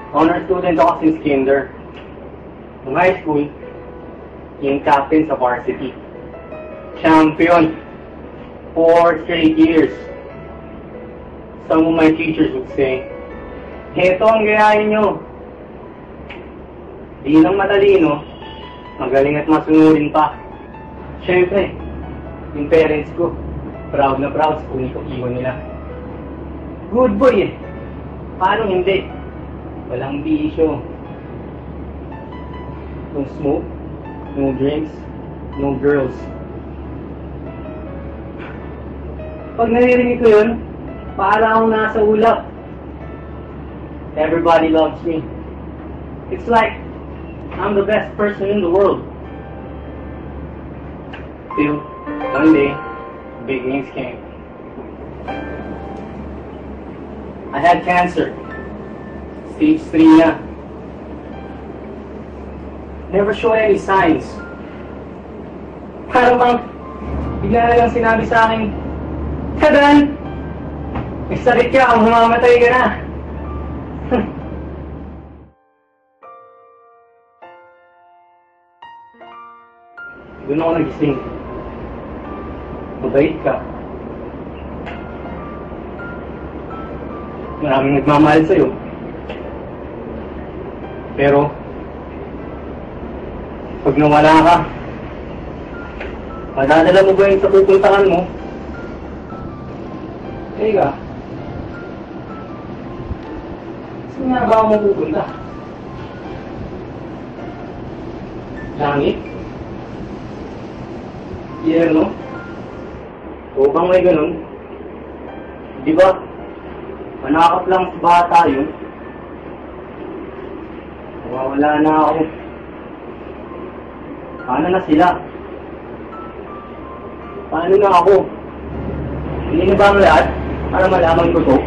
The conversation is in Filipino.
Honor student ako since kinder. Nung high school, yung captain sa varsity. Champion. 4 straight years. Some of my teachers would say, heto ang gayahin nyo. Di lang matalino, magaling at masunurin pa. Siyempre, yung parents ko, proud na proud sa kung nila. Good boy eh. Paano hindi? Walang bisyo. No smoke, no drinks, no girls. Pag naririnig ko yun, para akong nasa ulap. Everybody loves me. It's like I'm the best person in the world. Till one day, big news came. I had cancer. Stage 3 na. Never show any signs. Parang bang bigla na lang sinabi sa akin, Tadan! May sakit ka, kung mamamatay ka na. Doon ako nagising. Mabait ka. Maraming nagmamahal sa'yo. Pero, pag nawala ka, madadala mo ba yung sa pupuntahan mo? Teka, saan nga ba ako pupunta? Langit? Yerno? O bang may ganun? Di ba? Manakap lang sa bata yun. Nawawala na ako. Paano na sila? Paano na ako? Hindi na ba ang lahat para malaman ko to?